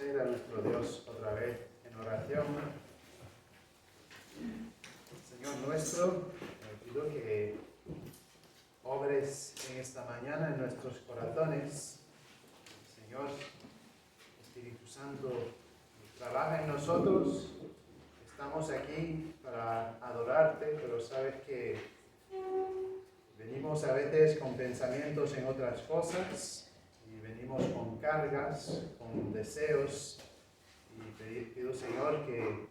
reconocer a nuestro Dios otra vez en oración. Señor nuestro, te pido que obres en esta mañana en nuestros corazones. Señor, Espíritu Santo, trabaja en nosotros. Estamos aquí para adorarte, pero sabes que venimos a veces con pensamientos en otras cosas y venimos con cargas, con deseos, y te pido, Señor, que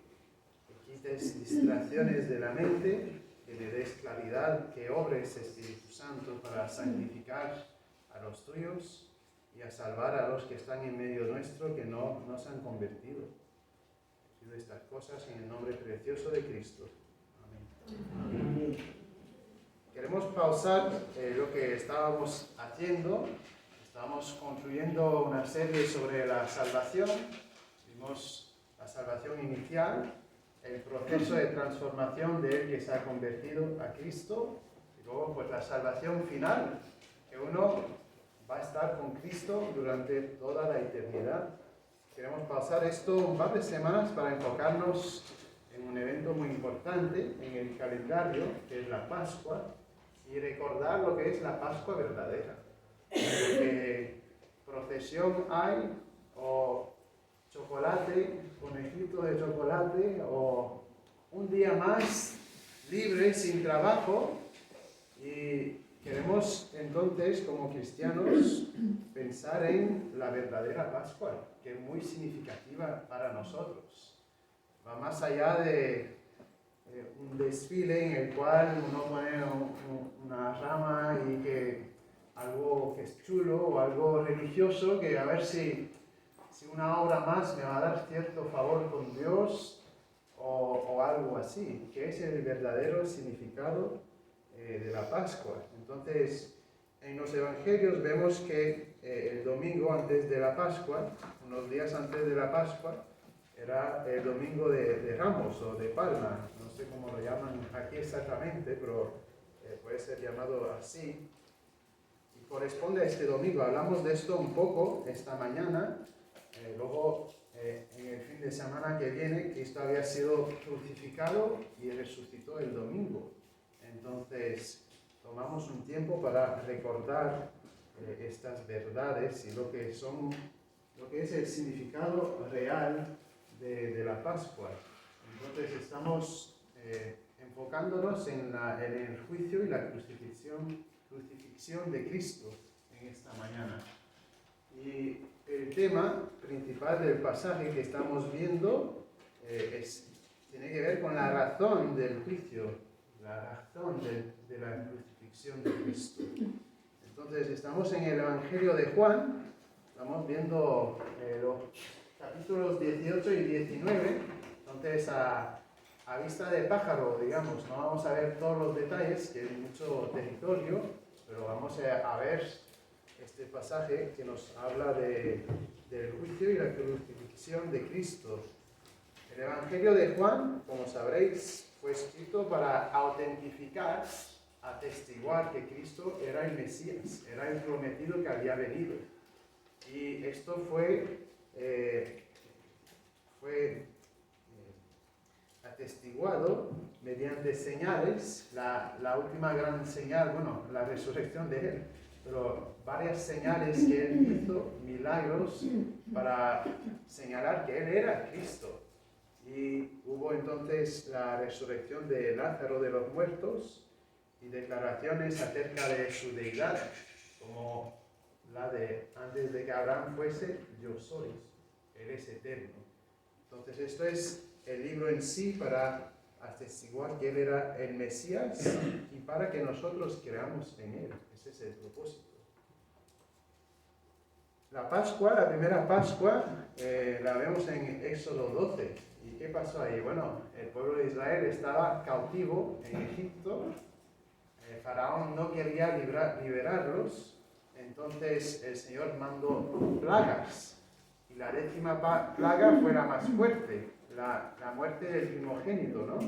quites distracciones de la mente, que le des claridad, que obres, Espíritu Santo, para santificar a los tuyos y a salvar a los que están en medio nuestro, que no se han convertido. Pido estas cosas en el nombre precioso de Cristo. Amén. Amén. Queremos pausar lo que estábamos haciendo. Estamos concluyendo una serie sobre la salvación. Vimos la salvación inicial, el proceso de transformación de él que se ha convertido a Cristo, y luego pues la salvación final, que uno va a estar con Cristo durante toda la eternidad. Queremos pausar esto un par de semanas para enfocarnos en un evento muy importante en el calendario, que es la Pascua, y recordar lo que es la Pascua verdadera. Porque procesión hay, o chocolate, conejito de chocolate, o un día más libre, sin trabajo, y queremos entonces, como cristianos, pensar en la verdadera Pascua, que es muy significativa para nosotros. Va más allá de un desfile en el cual uno pone una rama y que algo que es chulo o algo religioso, que a ver si una obra más me va a dar cierto favor con Dios o algo así, que es el verdadero significado de la Pascua. Entonces, en los evangelios vemos que el domingo antes de la Pascua, unos días antes de la Pascua, era el domingo de Ramos o de Palma, no sé cómo lo llaman aquí exactamente, pero puede ser llamado así. Y corresponde a este domingo. Hablamos de esto un poco esta mañana. Luego, en el fin de semana que viene, Cristo había sido crucificado y resucitó el domingo. Entonces, tomamos un tiempo para recordar estas verdades y lo que es el significado real de la Pascua. Entonces, estamos enfocándonos en el juicio y la crucifixión de Cristo en esta mañana. Y el tema principal del pasaje que estamos viendo tiene que ver con la razón del juicio, la razón de la crucifixión de Cristo. Entonces, estamos en el Evangelio de Juan, estamos viendo los capítulos 18 y 19, entonces a vista de pájaro, digamos, no vamos a ver todos los detalles, que hay mucho territorio, pero vamos a ver este pasaje que nos habla del juicio y la crucifixión de Cristo. El Evangelio de Juan, como sabréis, fue escrito para autentificar, atestiguar que Cristo era el Mesías, era el prometido que había venido. Y esto fue atestiguado mediante señales, la última gran señal, la resurrección de él, pero varias señales que él hizo, milagros, para señalar que él era Cristo. Y hubo entonces la resurrección de Lázaro de los muertos y declaraciones acerca de su deidad, como la de antes de que Abraham fuese, yo soy, él es eterno. Entonces esto es el libro en sí para atestiguar que él era el Mesías y para que nosotros creamos en él. Ese es el propósito. La Pascua, la primera Pascua, la vemos en Éxodo 12. ¿Y qué pasó ahí? Bueno, el pueblo de Israel estaba cautivo en Egipto. El faraón no quería liberarlos. Entonces el Señor mandó plagas. Y la 10ª plaga fue la más fuerte, la muerte del primogénito, ¿no?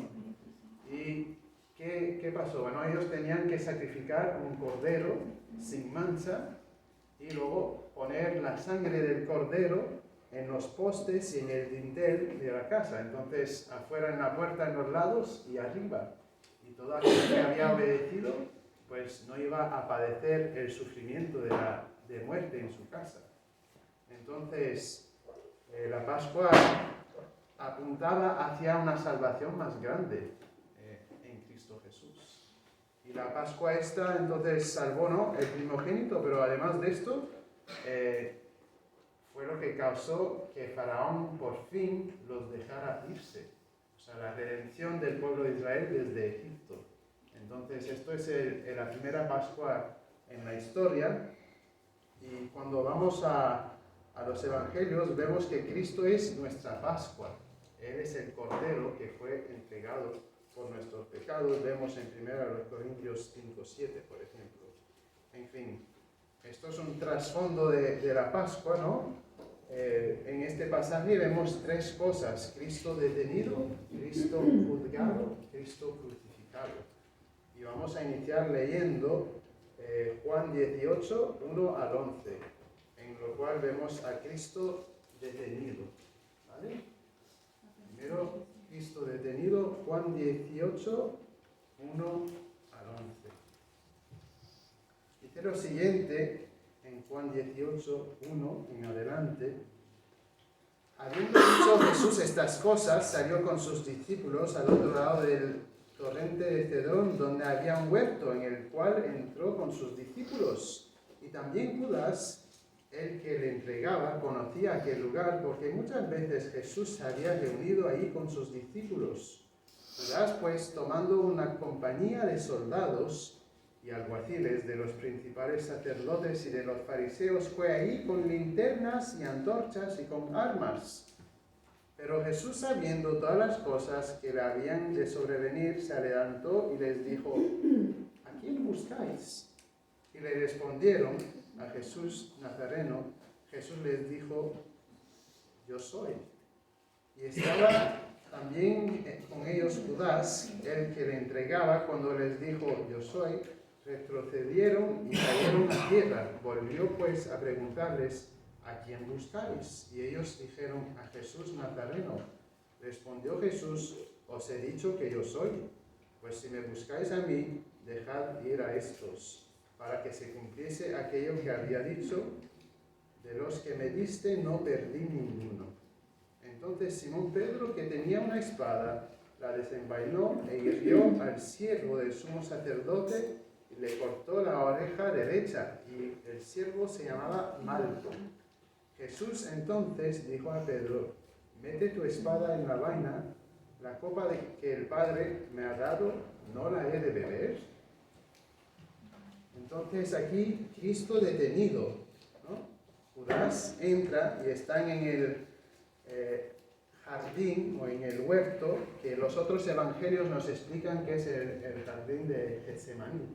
¿Y qué pasó? Bueno, ellos tenían que sacrificar un cordero sin mancha y luego poner la sangre del cordero en los postes y en el dintel de la casa. Entonces, afuera en la puerta, en los lados y arriba. Y todo aquel que había obedecido, pues no iba a padecer el sufrimiento de muerte en su casa. Entonces, la Pascua apuntaba hacia una salvación más grande en Cristo Jesús. Y la Pascua esta, entonces, salvó, ¿no?, el primogénito, pero además de esto, fue lo que causó que Faraón por fin los dejara irse. O sea, la redención del pueblo de Israel desde Egipto. Entonces, esto es la primera Pascua en la historia. Y cuando vamos a los Evangelios, vemos que Cristo es nuestra Pascua. Él es el Cordero que fue entregado por nuestros pecados. Vemos en 1 Corintios 5:7, por ejemplo. En fin, esto es un trasfondo de la Pascua, ¿no? En este pasaje vemos tres cosas: Cristo detenido, Cristo juzgado, Cristo crucificado. Y vamos a iniciar leyendo Juan 18, 1 al 11, en lo cual vemos a Cristo detenido. ¿Vale? Primero, Cristo detenido, Juan 18, 1 al 11. Dice lo siguiente en Juan 18, 1 en adelante: habiendo dicho Jesús estas cosas, salió con sus discípulos al otro lado del torrente de Cedrón, donde había un huerto, en el cual entró con sus discípulos. Y también Judas, el que le entregaba, conocía aquel lugar, porque muchas veces Jesús se había reunido ahí con sus discípulos. Judas, pues, tomando una compañía de soldados y alguaciles de los principales sacerdotes y de los fariseos, fue ahí con linternas y antorchas y con armas. Pero Jesús, sabiendo todas las cosas que le habían de sobrevenir, se adelantó y les dijo: ¿a quién buscáis? Y le respondieron: a Jesús Nazareno. Jesús les dijo: yo soy. Y estaba también con ellos Judas, el que le entregaba. Cuando les dijo: yo soy, retrocedieron y cayeron a tierra. Volvió pues a preguntarles: ¿a quién buscáis? Y ellos dijeron: a Jesús Nazareno. Respondió Jesús: os he dicho que yo soy. Pues si me buscáis a mí, dejad ir a estos, para que se cumpliese aquello que había dicho: de los que me diste no perdí ninguno. Entonces Simón Pedro, que tenía una espada, la desenvainó e hirió al siervo del sumo sacerdote y le cortó la oreja derecha, y el siervo se llamaba Malco. Jesús entonces dijo a Pedro: mete tu espada en la vaina. La copa que el Padre me ha dado, ¿no la he de beber? Entonces aquí Cristo detenido, ¿no? Judas entra y están en el jardín o en el huerto, que los otros evangelios nos explican que es el jardín de Getsemaní.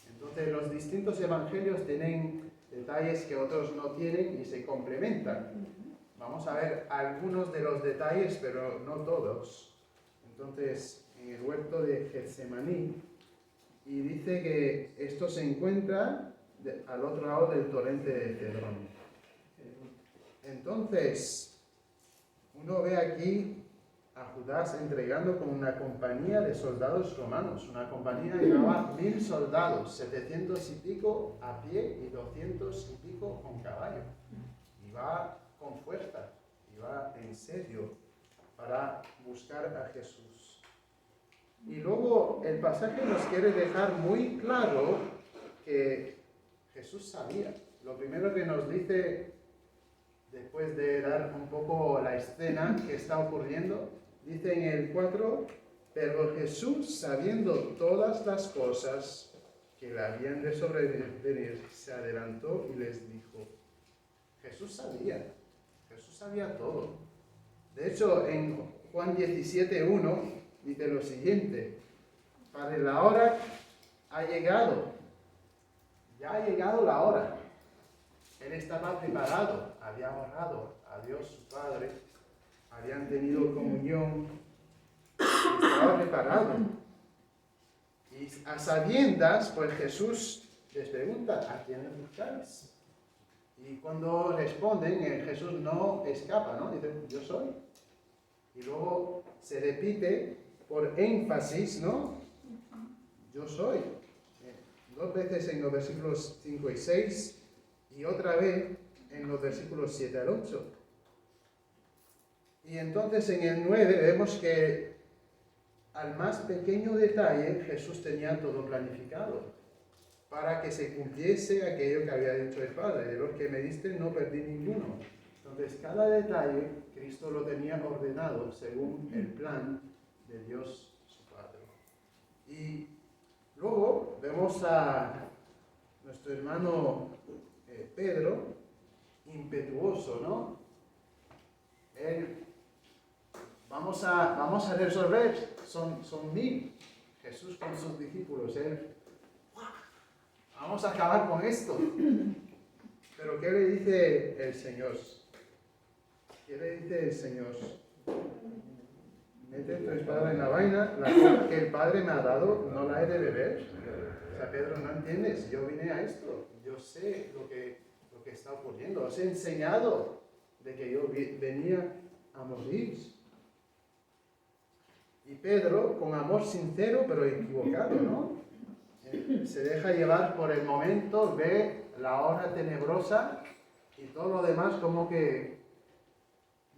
Entonces los distintos evangelios tienen detalles que otros no tienen y se complementan. Vamos a ver algunos de los detalles, pero no todos. Entonces, en el huerto de Getsemaní, y dice que esto se encuentra al otro lado del torrente de Cedrón. Entonces, uno ve aquí a Judas entregando con una compañía de soldados romanos. Una compañía que llevaba 1000 soldados, 700 y pico a pie y 200 y pico con caballo. Y va con fuerza, y va en serio para buscar a Jesús. Y luego el pasaje nos quiere dejar muy claro que Jesús sabía. Lo primero que nos dice, después de dar un poco la escena que está ocurriendo, dice en el 4: pero Jesús, sabiendo todas las cosas que le habían de sobrevenir, se adelantó y les dijo. Jesús sabía todo. De hecho, en Juan 17:1 dice lo siguiente: Padre, la hora ha llegado, ya ha llegado la hora. Él estaba preparado, había orado a Dios su Padre, habían tenido comunión, estaba preparado. Y a sabiendas, pues Jesús les pregunta: ¿a quién buscáis? Y cuando responden, Jesús no escapa, ¿no? Dice, yo soy. Y luego se repite por énfasis, ¿no? Yo soy. 2 veces en los versículos 5 y 6 y otra vez en los versículos 7 al 8. Y entonces en el 9 vemos que al más pequeño detalle Jesús tenía todo planificado para que se cumpliese aquello que había dicho el Padre. De los que me diste no perdí ninguno. Entonces cada detalle Cristo lo tenía ordenado según el plan de Dios su Padre. Y luego vemos a nuestro hermano Pedro, impetuoso, ¿no? Él, vamos a resolver, son 1000, Jesús con sus discípulos, vamos a acabar con esto. Pero ¿qué le dice el Señor? ¿Qué le dice el Señor? Mete tu espada en la vaina, la copa que el Padre me ha dado, no la he de beber. O sea, Pedro, no entiendes, yo vine a esto, yo sé lo que está ocurriendo, os he enseñado de que yo venía a morir. Y Pedro, con amor sincero pero equivocado, ¿no? Se deja llevar por el momento, ve la hora tenebrosa y todo lo demás como que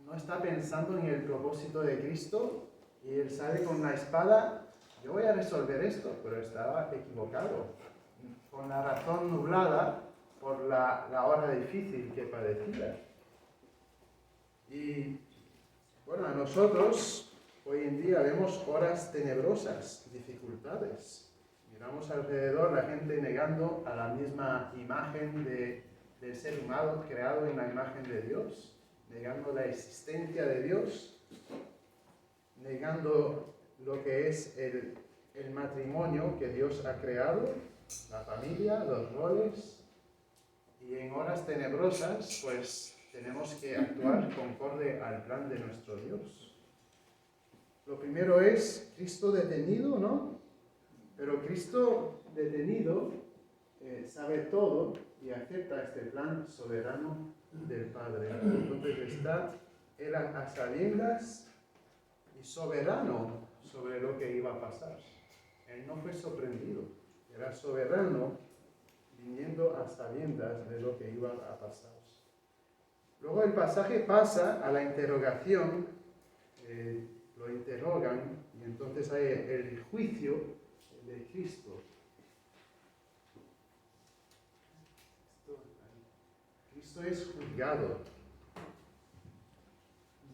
no está pensando en el propósito de Cristo y él sale con la espada, yo voy a resolver esto, pero estaba equivocado, con la razón nublada por la hora difícil que padecía. Y bueno, a nosotros hoy en día vemos horas tenebrosas, dificultades. Miramos alrededor la gente negando a la misma imagen del ser humano creado en la imagen de Dios, negando la existencia de Dios, negando lo que es el matrimonio que Dios ha creado, la familia, los roles. Y en horas tenebrosas, pues tenemos que actuar conforme al plan de nuestro Dios. Lo primero es Cristo detenido, ¿no? Pero Cristo detenido sabe todo y acepta este plan soberano del Padre. Entonces está él a sabiendas y soberano sobre lo que iba a pasar. Él no fue sorprendido, era soberano viniendo a sabiendas de lo que iba a pasar. Luego el pasaje pasa a la interrogación, lo interrogan y entonces hay el juicio de Cristo. Cristo es juzgado.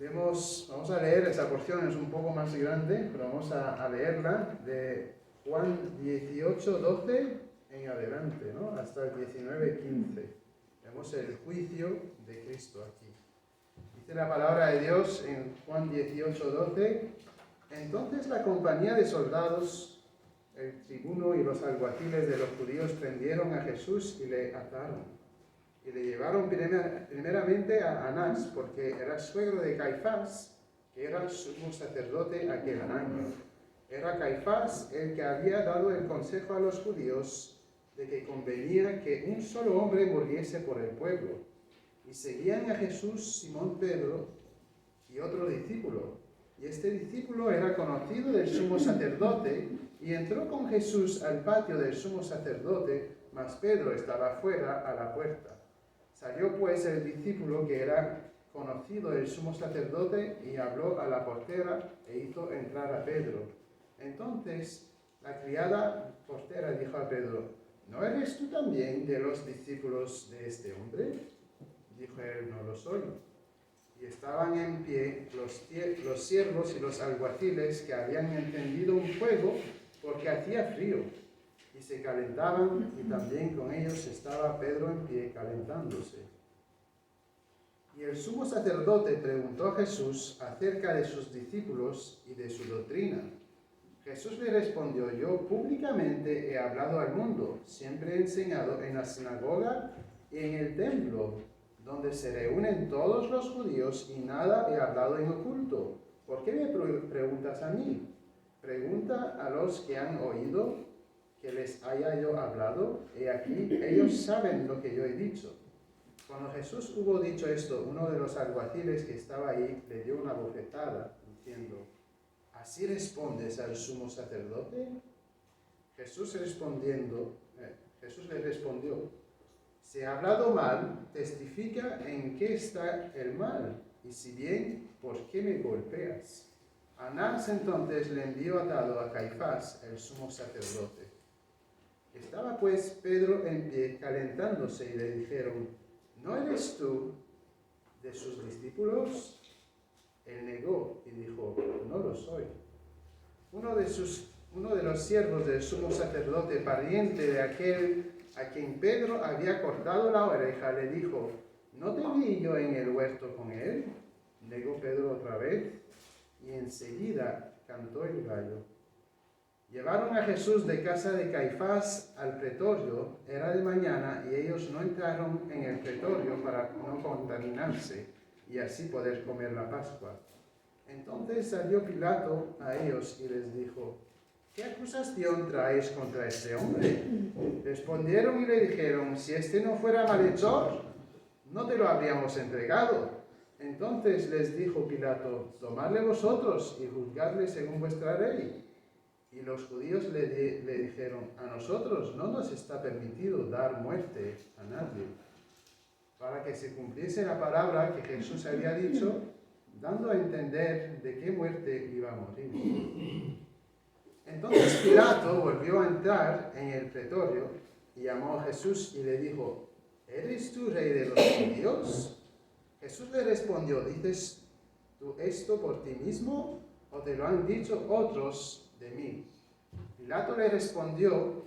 Vamos a leer esa porción, es un poco más grande, pero vamos a leerla de Juan 18, 12 en adelante, ¿no? Hasta el 19, 15. Vemos el juicio de Cristo aquí. Dice la palabra de Dios en Juan 18, 12. Entonces la compañía de soldados, el tribuno y los alguaciles de los judíos prendieron a Jesús y le ataron. Y le llevaron primeramente a Anás, porque era suegro de Caifás, que era sumo sacerdote aquel año. Era Caifás el que había dado el consejo a los judíos de que convenía que un solo hombre muriese por el pueblo. Y seguían a Jesús Simón Pedro y otro discípulo. Y este discípulo era conocido del sumo sacerdote y entró con Jesús al patio del sumo sacerdote, mas Pedro estaba fuera a la puerta. Salió pues el discípulo que era conocido del sumo sacerdote y habló a la portera e hizo entrar a Pedro. Entonces la criada portera dijo a Pedro: ¿No eres tú también de los discípulos de este hombre? Dijo él: no lo soy. Y estaban en pie los siervos y los alguaciles que habían encendido un fuego porque hacía frío, y se calentaban, y también con ellos estaba Pedro en pie calentándose. Y el sumo sacerdote preguntó a Jesús acerca de sus discípulos y de su doctrina. Jesús le respondió: yo públicamente he hablado al mundo, siempre he enseñado en la sinagoga y en el templo, donde se reúnen todos los judíos, y nada he hablado en oculto. ¿Por qué me preguntas a mí? Pregunta a los que han oído que les haya yo hablado, he aquí, ellos saben lo que yo he dicho. Cuando Jesús hubo dicho esto, uno de los alguaciles que estaba ahí le dio una bofetada, diciendo: ¿así respondes al sumo sacerdote? Jesús le respondió: si he hablado mal, testifica en qué está el mal, y si bien, ¿por qué me golpeas? Anás entonces le envió atado a Caifás, el sumo sacerdote. Estaba pues Pedro en pie calentándose y le dijeron: ¿no eres tú de sus discípulos? Él negó y dijo: no lo soy. Uno de los siervos del sumo sacerdote, pariente de aquel a quien Pedro había cortado la oreja, le dijo: ¿no te vi yo en el huerto con él? Negó Pedro otra vez, y enseguida cantó el gallo. Llevaron a Jesús de casa de Caifás al pretorio. Era de mañana, y ellos no entraron en el pretorio para no contaminarse, y así poder comer la Pascua. Entonces salió Pilato a ellos y les dijo: ¿qué acusación traéis contra este hombre? Respondieron y le dijeron: si este no fuera malhechor, no te lo habríamos entregado. Entonces les dijo Pilato: tomadle vosotros y juzgadle según vuestra ley. Y los judíos le dijeron: a nosotros no nos está permitido dar muerte a nadie, para que se cumpliese la palabra que Jesús había dicho, dando a entender de qué muerte iba a morir. Entonces Pilato volvió a entrar en el pretorio y llamó a Jesús y le dijo: ¿eres tú rey de los judíos? Jesús le respondió: ¿dices tú esto por ti mismo o te lo han dicho otros de mí? Pilato le respondió: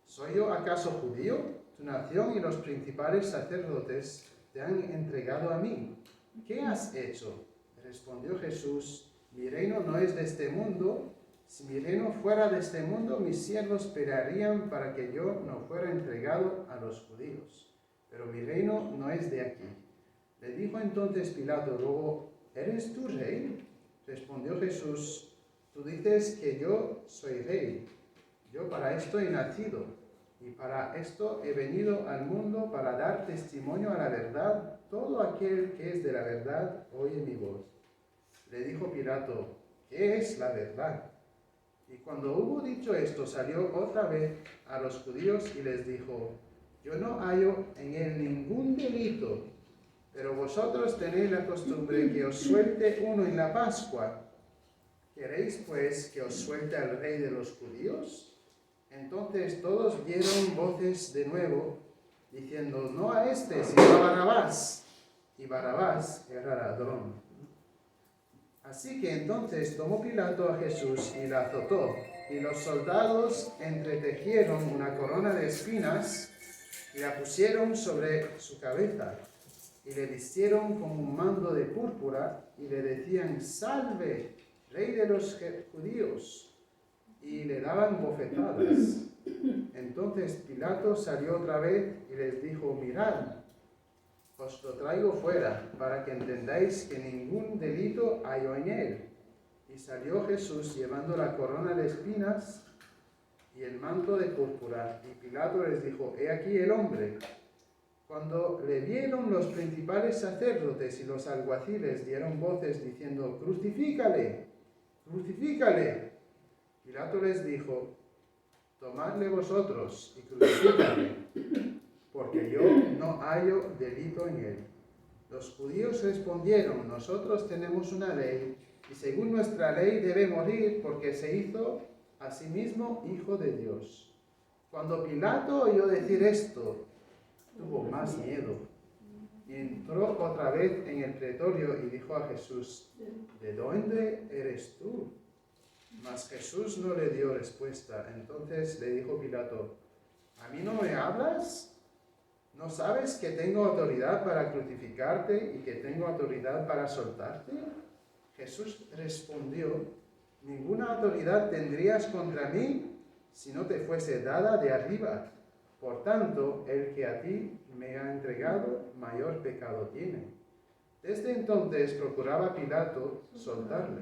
¿soy yo acaso judío? Tu nación y los principales sacerdotes te han entregado a mí. ¿Qué has hecho? Respondió Jesús: mi reino no es de este mundo. Si mi reino fuera de este mundo, mis siervos pelearían para que yo no fuera entregado a los judíos. Pero mi reino no es de aquí. Le dijo entonces Pilato luego: ¿eres tú rey? Respondió Jesús: tú dices que yo soy rey. Yo para esto he nacido, y para esto he venido al mundo, para dar testimonio a la verdad. Todo aquel que es de la verdad oye mi voz. Le dijo Pilato: ¿qué es la verdad? Y cuando hubo dicho esto, salió otra vez a los judíos y les dijo: yo no hallo en él ningún delito, pero vosotros tenéis la costumbre que os suelte uno en la Pascua. ¿Queréis pues que os suelte al rey de los judíos? Entonces todos dieron voces de nuevo, diciendo: no a este, sino a Barrabás. Y Barrabás era ladrón. Así que entonces tomó Pilato a Jesús y la azotó, y los soldados entretejieron una corona de espinas y la pusieron sobre su cabeza, y le vistieron con un manto de púrpura, y le decían: salve, rey de los judíos, y le daban bofetadas. Entonces Pilato salió otra vez y les dijo: mirad, os lo traigo fuera, para que entendáis que ningún delito hallo en él. Y salió Jesús llevando la corona de espinas y el manto de púrpura. Y Pilato les dijo: he aquí el hombre. Cuando le vieron, los principales sacerdotes y los alguaciles dieron voces diciendo: crucifícale, crucifícale. Pilato les dijo: tomadle vosotros y crucifícale, porque yo no hallo delito en él. Los judíos respondieron: nosotros tenemos una ley, y según nuestra ley debe morir, porque se hizo a sí mismo hijo de Dios. Cuando Pilato oyó decir esto, tuvo más miedo, y entró otra vez en el pretorio y dijo a Jesús: ¿de dónde eres tú? Mas Jesús no le dio respuesta. Entonces le dijo Pilato: ¿a mí no me hablas? ¿No sabes que tengo autoridad para crucificarte y que tengo autoridad para soltarte? Jesús respondió: ninguna autoridad tendrías contra mí si no te fuese dada de arriba. Por tanto, el que a ti me ha entregado, mayor pecado tiene. Desde entonces procuraba Pilato soltarle,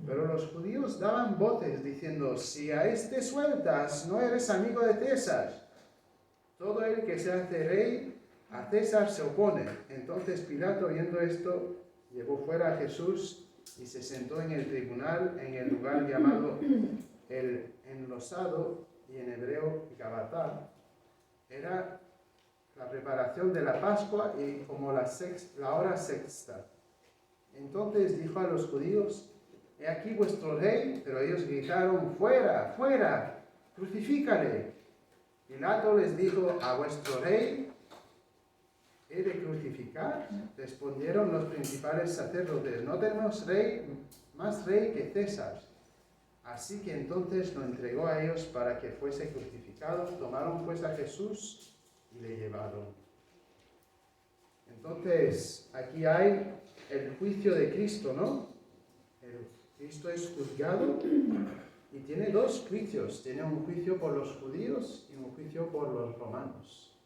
pero los judíos daban voces diciendo: si a este sueltas, no eres amigo de César. Todo el que se hace rey a César se opone. Entonces Pilato, viendo esto, llevó fuera a Jesús y se sentó en el tribunal en el lugar llamado el Enlosado, y en hebreo Gabatá. Era la preparación de la Pascua y como la hora sexta. Entonces dijo a los judíos: he aquí vuestro rey. Pero ellos gritaron: fuera, fuera, crucifícale. Pilato les dijo: ¿a vuestro rey he de crucificar? Respondieron los principales sacerdotes: no tenemos más rey que César. Así que entonces lo entregó a ellos para que fuese crucificado. Tomaron pues a Jesús y le llevaron. Entonces, aquí hay el juicio de Cristo, ¿no? Cristo es juzgado y tiene dos juicios. Tiene un juicio por los judíos y un juicio por los romanos.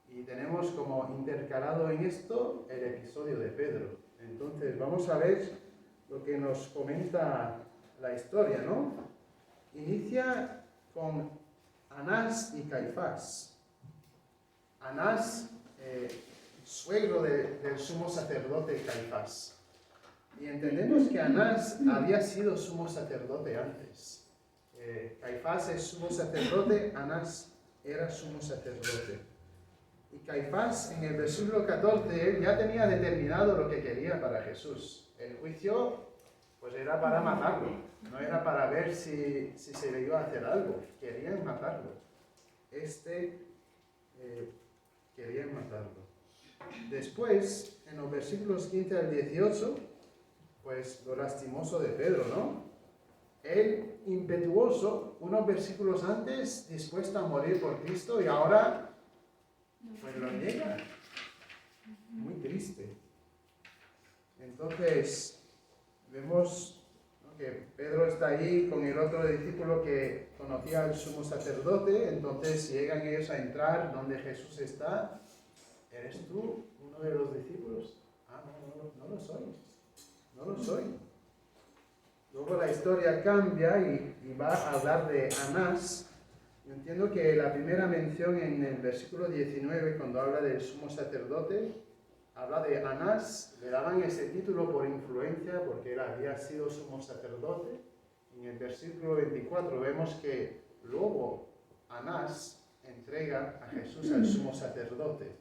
Y tenemos como intercalado en esto el episodio de Pedro. Entonces, vamos a ver lo que nos comenta la historia, ¿no? Inicia con Anás y Caifás. Anás, suegro del sumo sacerdote Caifás. Y entendemos que Anás había sido sumo sacerdote antes. Caifás es sumo sacerdote, Anás era sumo sacerdote. Y Caifás, en el versículo 14, él ya tenía determinado lo que quería para Jesús. El juicio, pues era para matarlo, no era para ver si se le iba a hacer algo. Querían matarlo. Querían matarlo. Después, en los versículos 15 al 18, pues lo lastimoso de Pedro, ¿no? Él, impetuoso, unos versículos antes, dispuesto a morir por Cristo, y ahora, pues lo niega. Muy triste. Entonces, vemos, ¿no?, que Pedro está ahí con el otro discípulo que conocía al sumo sacerdote. Entonces llegan ellos a entrar donde Jesús está. ¿Eres tú uno de los discípulos? Ah, no lo soy. No lo soy. Luego la historia cambia y va a hablar de Anás. Yo entiendo que la primera mención en el versículo 19, cuando habla del sumo sacerdote, habla de Anás. Le daban ese título por influencia, porque él había sido sumo sacerdote. En el versículo 24 vemos que luego Anás entrega a Jesús al sumo sacerdote.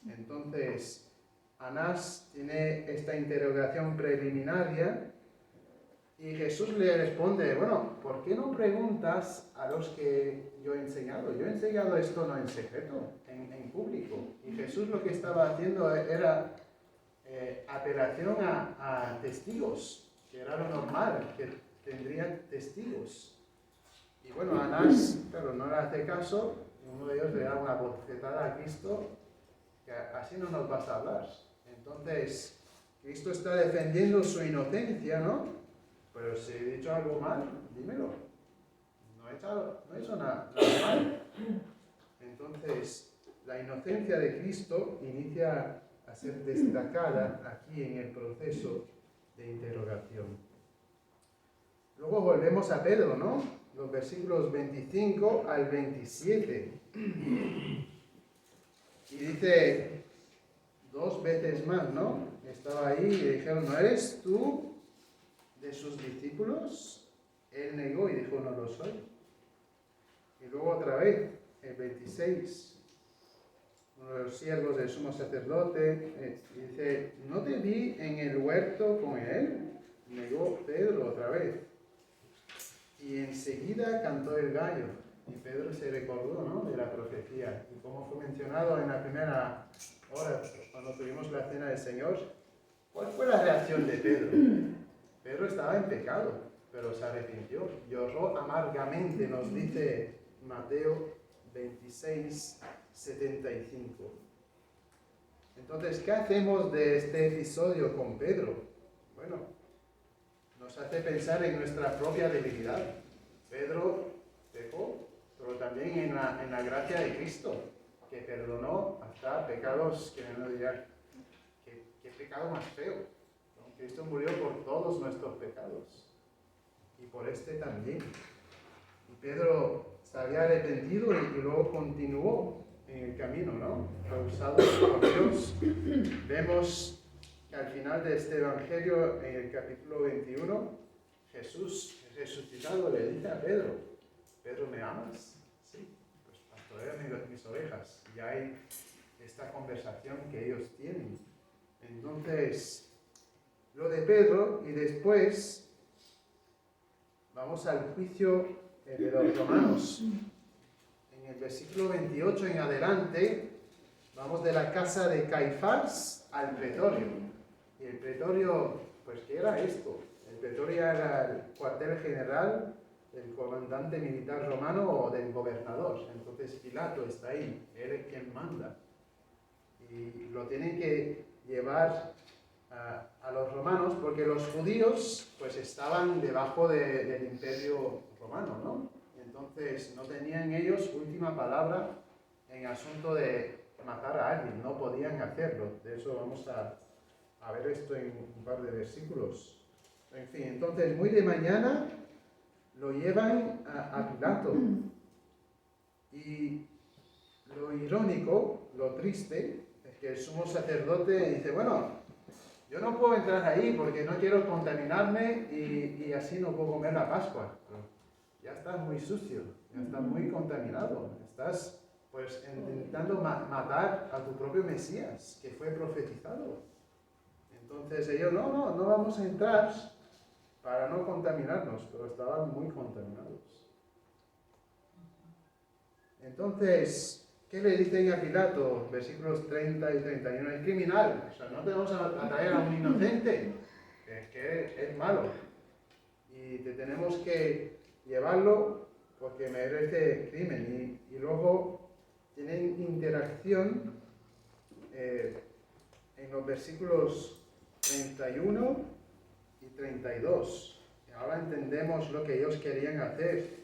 Entonces, Anás tiene esta interrogación preliminaria y Jesús le responde: bueno, ¿por qué no preguntas a los que yo he enseñado? Yo he enseñado esto no en secreto, en público. Y Jesús lo que estaba haciendo era apelación a testigos, que era lo normal, que tendrían testigos. Y bueno, Anás, pero no le hace caso, y uno de ellos le da una bofetada a Cristo, que así no nos vas a hablar. Entonces, Cristo está defendiendo su inocencia, ¿no? Pero si he dicho algo mal, dímelo. No he hecho nada mal. Entonces, la inocencia de Cristo inicia a ser destacada aquí en el proceso de interrogación. Luego volvemos a Pedro, ¿no? Los versículos 25 al 27. Y dice dos veces más, ¿no? Estaba ahí y le dijeron: ¿no eres tú de sus discípulos? Él negó y dijo: no lo soy. Y luego otra vez, el 26, uno de los siervos del sumo sacerdote dice: ¿no te vi en el huerto con él? Negó Pedro otra vez. Y enseguida cantó el gallo. Y Pedro se recordó, ¿no?, de la profecía. Y como fue mencionado en la primera hora, cuando tuvimos la cena del Señor, ¿cuál fue la reacción de Pedro? Pedro estaba en pecado, pero se arrepintió. Lloró amargamente, nos dice Mateo 26, 75. Entonces, ¿qué hacemos de este episodio con Pedro? Bueno, nos hace pensar en nuestra propia debilidad. Pedro pecó, pero también en la gracia de Cristo, que perdonó hasta pecados que no dirán, ¿qué pecado más feo? ¿No? Cristo murió por todos nuestros pecados, y por este también. Y Pedro se había arrepentido y luego continuó en el camino, ¿no? Reusados por Dios. Vemos que al final de este Evangelio, en el capítulo 21, Jesús resucitado le dice a Pedro, Pedro, ¿me amas? Sí, pues pastorea mis ovejas. Y hay esta conversación que ellos tienen. Entonces, lo de Pedro, y después vamos al juicio de los romanos. En el versículo 28 en adelante, vamos de la casa de Caifás al pretorio. Y el pretorio, pues, ¿qué era esto? El pretorio era el cuartel general del comandante militar romano o del gobernador. Entonces Pilato está ahí, él es quien manda. Y lo tienen que llevar a los romanos porque los judíos pues estaban debajo del imperio romano, ¿no? Entonces no tenían ellos última palabra en asunto de matar a alguien, no podían hacerlo. De eso vamos a ver esto en un par de versículos. En fin, entonces muy de mañana lo llevan a Pilato. Y lo irónico, lo triste, es que el sumo sacerdote dice, bueno, yo no puedo entrar ahí porque no quiero contaminarme y así no puedo comer la Pascua. Pero ya estás muy sucio, ya estás muy contaminado. Estás pues intentando matar a tu propio Mesías, que fue profetizado. Entonces ellos, no vamos a entrar para no contaminarnos, pero estaban muy contaminados. Entonces, ¿qué le dicen a Pilato? Versículos 30 y 31. Es criminal. O sea, no te vamos a traer a un inocente. Es que es malo. Y te tenemos que llevarlo porque merece crimen. Y luego tienen interacción en los versículos 31 y 32. Y ahora entendemos lo que ellos querían hacer.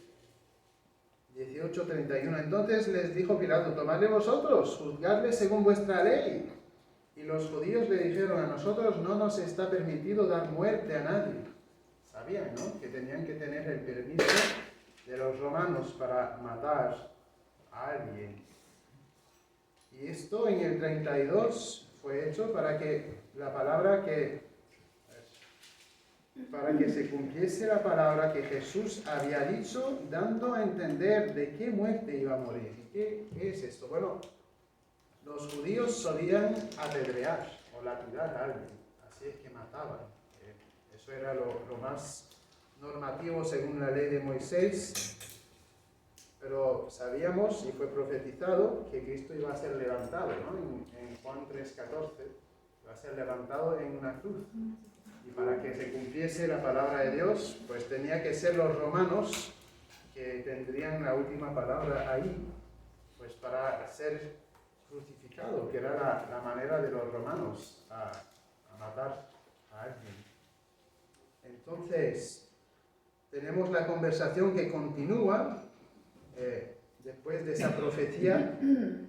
18:31. Entonces les dijo Pilato, tomadle vosotros, juzgadle según vuestra ley. Y los judíos le dijeron, a nosotros no nos está permitido dar muerte a nadie. Sabían, ¿no?, que tenían que tener el permiso de los romanos para matar a alguien. Y esto en el 32 fue hecho para que se cumpliese la palabra que Jesús había dicho, dando a entender de qué muerte iba a morir. ¿Y qué es esto? Bueno, los judíos solían apedrear o lapidar a alguien, así es que mataban. Eso era lo más normativo según la ley de Moisés, pero sabíamos y fue profetizado que Cristo iba a ser levantado, ¿no? En Juan 3:14, iba a ser levantado en una cruz. Y para que se cumpliese la palabra de Dios, pues tenía que ser los romanos que tendrían la última palabra ahí, pues para ser crucificado, que era la manera de los romanos a matar a alguien. Entonces, tenemos la conversación que continúa después de esa profecía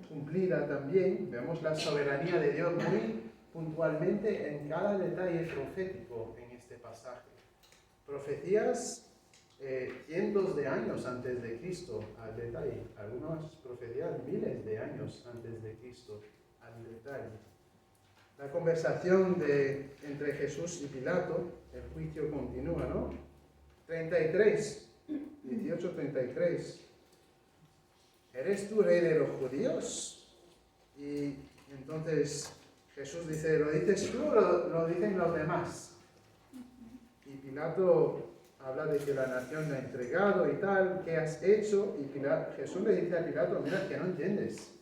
cumplida también. Vemos la soberanía de Dios muy puntualmente en cada detalle profético en este pasaje. Profecías cientos de años antes de Cristo al detalle, algunas profecías miles de años antes de Cristo al detalle. La conversación entre Jesús y Pilato, el juicio continúa, ¿no? 18:33. ¿Eres tú rey de los judíos? Y entonces Jesús dice, ¿lo dices tú o lo dicen los demás? Y Pilato habla de que la nación me ha entregado y tal, ¿qué has hecho? Y Jesús le dice a Pilato, mira, que no entiendes.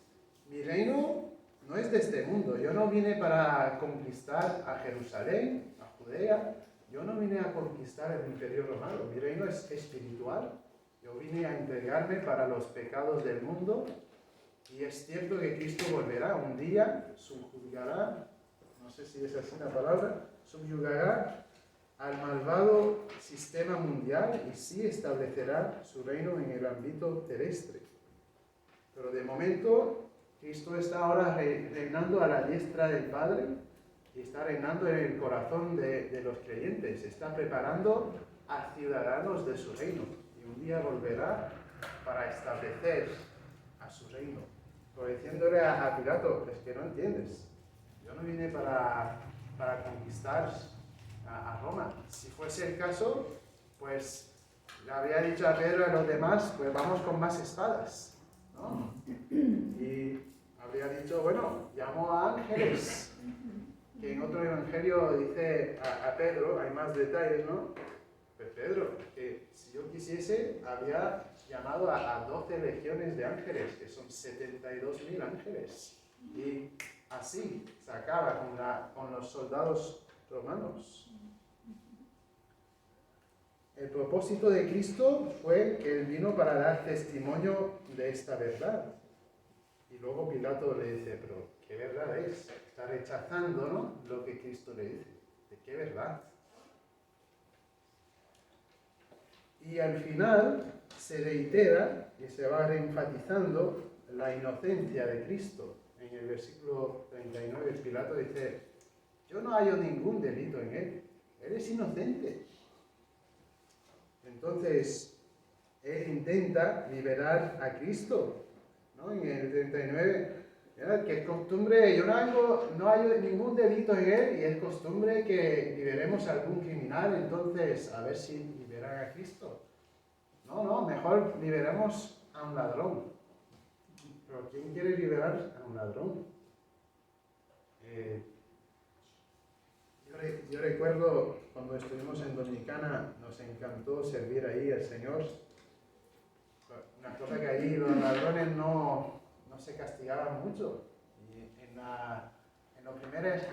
Mi reino no es de este mundo. Yo no vine para conquistar a Jerusalén, a Judea. Yo no vine a conquistar el imperio romano. Mi reino es espiritual. Yo vine a entregarme para los pecados del mundo. Y es cierto que Cristo volverá un día, subyugará, no sé si es así la palabra, subyugará al malvado sistema mundial y sí establecerá su reino en el ámbito terrestre. Pero de momento, Cristo está ahora reinando a la diestra del Padre y está reinando en el corazón de los creyentes. Está preparando a ciudadanos de su reino y un día volverá para establecer a su reino. Pero diciéndole a Pilato, es que no entiendes. Yo no vine para conquistar a Roma. Si fuese el caso, pues le habría dicho a Pedro y a los demás, pues vamos con más espadas, ¿no? Y habría dicho, bueno, llamo a ángeles, que en otro evangelio dice a Pedro, hay más detalles, ¿no? Pues Pedro, que si yo quisiese, había llamado a 12 legiones de ángeles, que son 72.000 ángeles. Y así se acaba con los soldados romanos. El propósito de Cristo fue que Él vino para dar testimonio de esta verdad. Y luego Pilato le dice, pero ¿qué verdad es? Está rechazando, ¿no?, lo que Cristo le dice. ¿De qué verdad? Y al final se reitera y se va reenfatizando la inocencia de Cristo. En el versículo 39 Pilato dice, yo no hallo ningún delito en él, él es inocente. Entonces, él intenta liberar a Cristo, ¿no? En el 39, que es costumbre, yo no hallo ningún delito en él, y es costumbre que liberemos a algún criminal, entonces a ver si liberan a Cristo. No, mejor liberemos a un ladrón. ¿Pero quién quiere liberar a un ladrón? Yo recuerdo cuando estuvimos en Dominicana, nos encantó servir ahí al Señor. Una cosa que allí los ladrones no se castigaban mucho. Y en los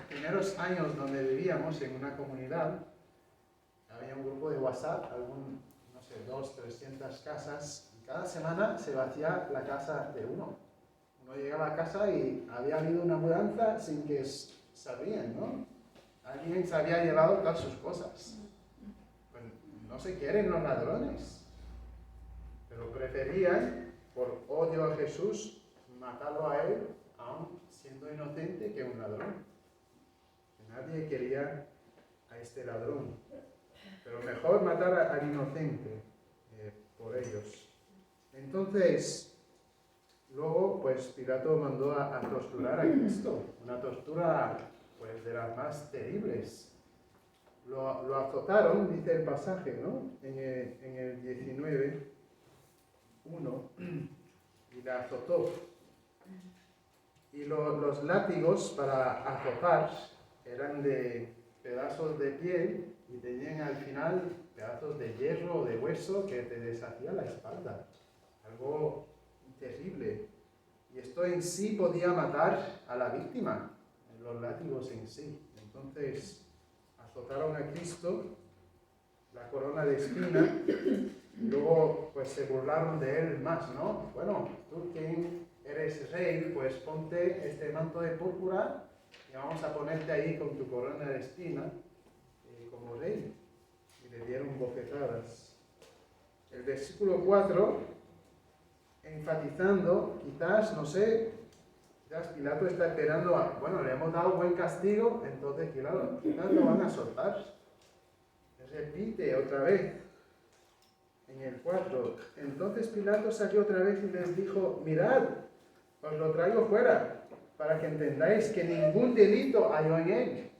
primeros años donde vivíamos en una comunidad, había un grupo de WhatsApp, 200, 300 casas, y cada semana se vacía la casa de uno. Uno llegaba a casa y había habido una mudanza sin que sabían, ¿no? Alguien se había llevado todas sus cosas. Pues no se quieren los ladrones, pero preferían, por odio a Jesús, matarlo a él, aun siendo inocente, que un ladrón. Nadie quería a este ladrón, pero mejor matar al inocente por ellos. Entonces, luego, pues Pilato mandó a torturar a Cristo, una tortura pues de las más terribles. Lo azotaron, dice el pasaje, ¿no? En el 19, 1, y la azotó. Y los látigos para azotar eran de pedazos de piel y tenían al final pedazos de hierro o de hueso que te deshacía la espalda. Algo terrible. Y esto en sí podía matar a la víctima, los látigos en sí. Entonces, azotaron a Cristo, la corona de espina, y luego pues se burlaron de él más, ¿no? Bueno, tú que eres rey, pues ponte este manto de púrpura y vamos a ponerte ahí con tu corona de espina como rey. Y le dieron bofetadas. El versículo 4, enfatizando, quizás, no sé, Pilato está esperando bueno, le hemos dado buen castigo, entonces quizás lo van a soltar. Repite otra vez, en el 4, entonces Pilato salió otra vez y les dijo, mirad, os lo traigo fuera, para que entendáis que ningún delito hay en él.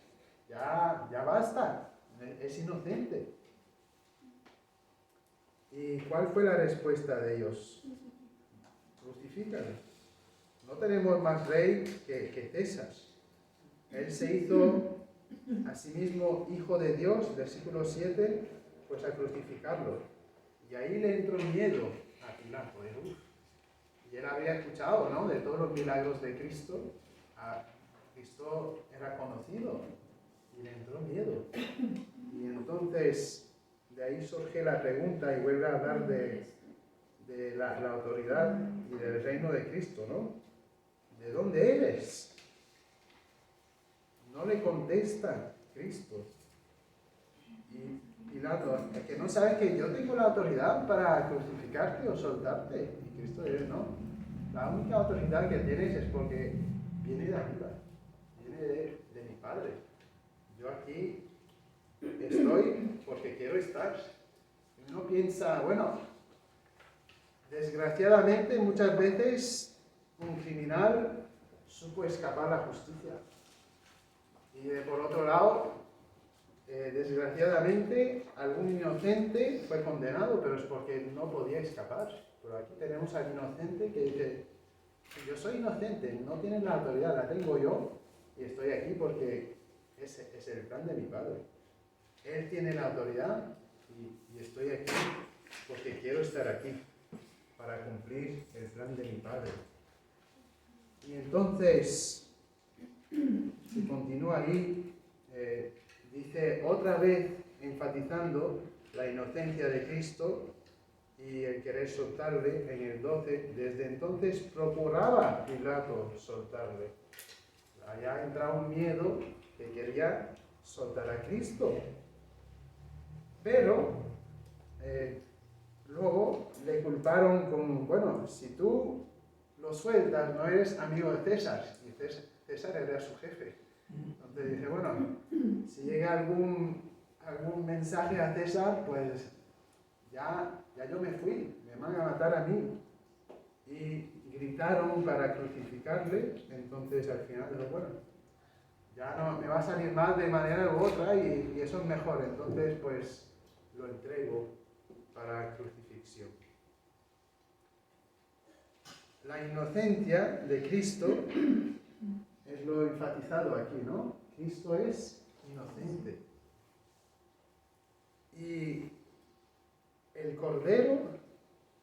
Ya basta, es inocente. ¿Y cuál fue la respuesta de ellos? Crucifícalo. No tenemos más rey que César. Él se hizo a sí mismo hijo de Dios, versículo 7, pues a crucificarlo. Y ahí le entró miedo a Pilato. Y él había escuchado, ¿no?, de todos los milagros de Cristo. Cristo era conocido y le entró miedo. Y entonces de ahí surge la pregunta y vuelve a hablar de la autoridad y del reino de Cristo, ¿no? ¿De dónde eres? No le contesta Cristo. Y Pilato, es que no sabes que yo tengo la autoridad para crucificarte o soltarte. Y Cristo dice, no, la única autoridad que tienes es porque viene de arriba, viene de mi Padre. Yo aquí estoy porque quiero estar. Y uno piensa, bueno, desgraciadamente muchas veces un criminal supo escapar a la justicia. Y por otro lado, desgraciadamente, algún inocente fue condenado, pero es porque no podía escapar. Pero aquí tenemos al inocente que dice, yo soy inocente, no tienen la autoridad, la tengo yo, y estoy aquí porque es el plan de mi Padre. Él tiene la autoridad y estoy aquí porque quiero estar aquí para cumplir el plan de mi Padre. Y entonces, si continúa ahí, dice otra vez enfatizando la inocencia de Cristo y el querer soltarle en el 12. Desde entonces procuraba Pilato soltarle. Allá entra un miedo que quería soltar a Cristo. Pero luego le culparon con, bueno, si tú lo sueltas, no eres amigo de César. Y César era su jefe. Entonces dice, bueno, si llega algún mensaje a César, pues ya yo me fui, me van a matar a mí. Y gritaron para crucificarle, entonces al final dijo, bueno, ya no me va a salir mal de manera u otra y eso es mejor, entonces pues lo entrego para crucifixión. La inocencia de Cristo es lo enfatizado aquí, ¿no? Cristo es inocente. Y el Cordero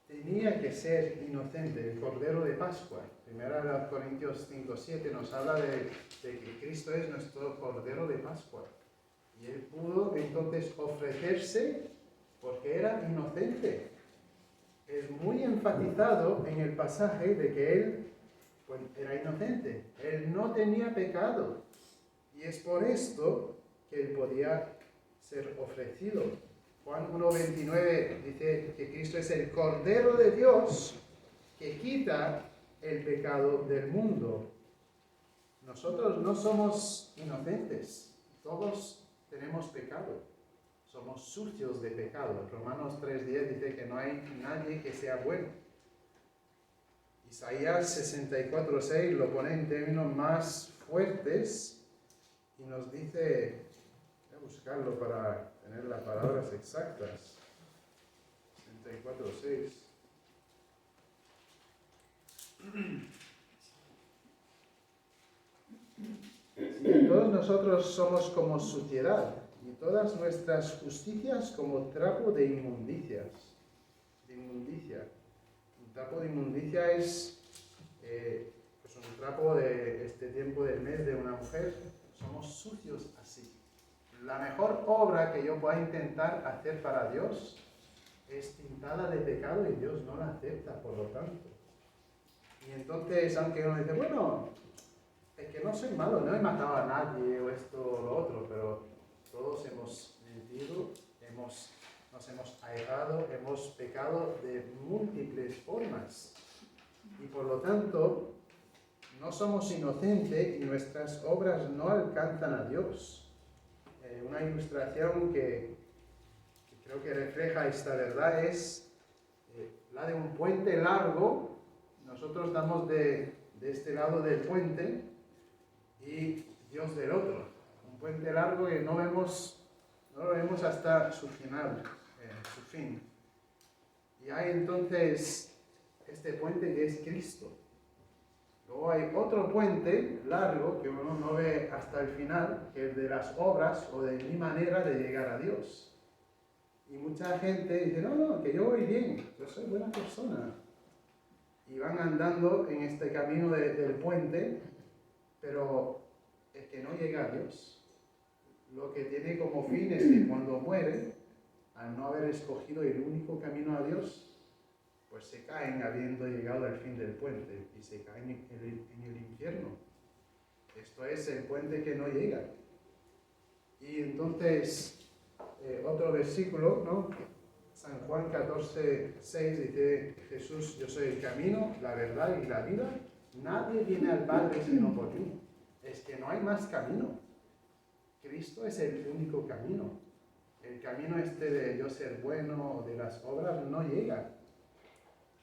tenía que ser inocente, el Cordero de Pascua. 1 Corintios 5:7 nos habla de que Cristo es nuestro Cordero de Pascua. Y Él pudo entonces ofrecerse porque era inocente. Es muy enfatizado en el pasaje de que Él pues, era inocente. Él no tenía pecado. Y es por esto que Él podía ser ofrecido. Juan 1:29 dice que Cristo es el Cordero de Dios que quita el pecado del mundo. Nosotros no somos inocentes, todos tenemos pecado, somos sucios de pecado. Romanos 3:10 dice que no hay nadie que sea bueno. Isaías 64:6 lo pone en términos más fuertes y nos dice, voy a buscarlo para tener las palabras exactas, 64:6. Y todos nosotros somos como suciedad, y todas nuestras justicias como trapo de inmundicias. Un trapo de inmundicia es pues un trapo de este tiempo del mes de una mujer. Somos sucios así. La mejor obra que yo pueda intentar hacer para Dios es tintada de pecado y Dios no la acepta, por lo tanto. Y entonces, aunque uno dice, bueno, es que no soy malo, no he matado a nadie o esto o lo otro, pero todos hemos mentido, nos hemos errado, hemos pecado de múltiples formas. Y por lo tanto, no somos inocentes y nuestras obras no alcanzan a Dios. Una ilustración que creo que refleja esta verdad es la de un puente largo. Nosotros estamos de este lado del puente y Dios del otro. Un puente largo que no lo vemos hasta su final, su fin. Y hay entonces este puente que es Cristo. Luego hay otro puente largo que uno no ve hasta el final, que es de las obras o de mi manera de llegar a Dios. Y mucha gente dice, no, que yo voy bien, yo soy buena persona. Y van andando en este camino del puente, pero es que no llega a Dios. Lo que tiene como fin es que cuando muere, al no haber escogido el único camino a Dios, pues se caen habiendo llegado al fin del puente y se caen en el infierno. Esto es el puente que no llega. Y entonces, otro versículo, ¿no? San Juan 14:6 dice, Jesús, yo soy el camino, la verdad y la vida. Nadie viene al Padre sino por mí. Es que no hay más camino. Cristo es el único camino. El camino este de yo ser bueno o de las obras no llega.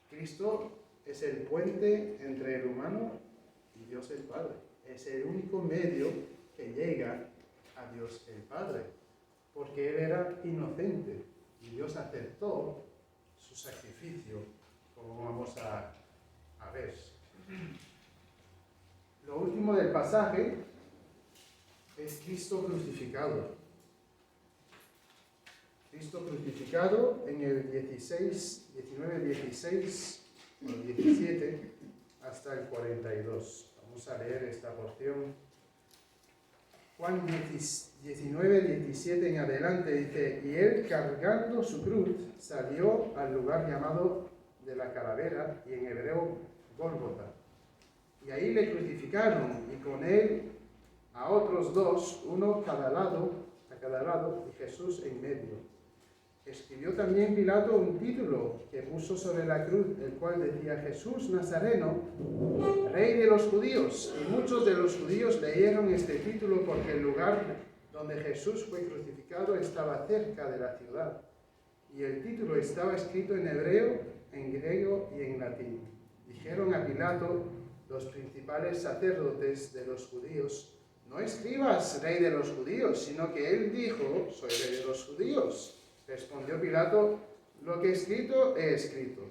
Cristo es el puente entre el humano y Dios el Padre. Es el único medio que llega a Dios el Padre, porque Él era inocente y Dios aceptó su sacrificio, como vamos a ver. Lo último del pasaje es Cristo crucificado. Cristo crucificado en el 19, 16, o 17 hasta el 42. Vamos a leer esta porción. Juan 19, 17 en adelante dice: y él, cargando su cruz, salió al lugar llamado de la Calavera, y en hebreo Gólgota. Y ahí le crucificaron, y con él a otros dos, uno a cada lado, y Jesús en medio. Escribió también Pilato un título que puso sobre la cruz, el cual decía: Jesús Nazareno, Rey de los judíos. Y muchos de los judíos leyeron este título porque el lugar donde Jesús fue crucificado estaba cerca de la ciudad. Y el título estaba escrito en hebreo, en griego y en latín. Dijeron a Pilato los principales sacerdotes de los judíos: no escribas Rey de los judíos, sino que él dijo: soy Rey de los judíos. Respondió Pilato: lo que he escrito, he escrito.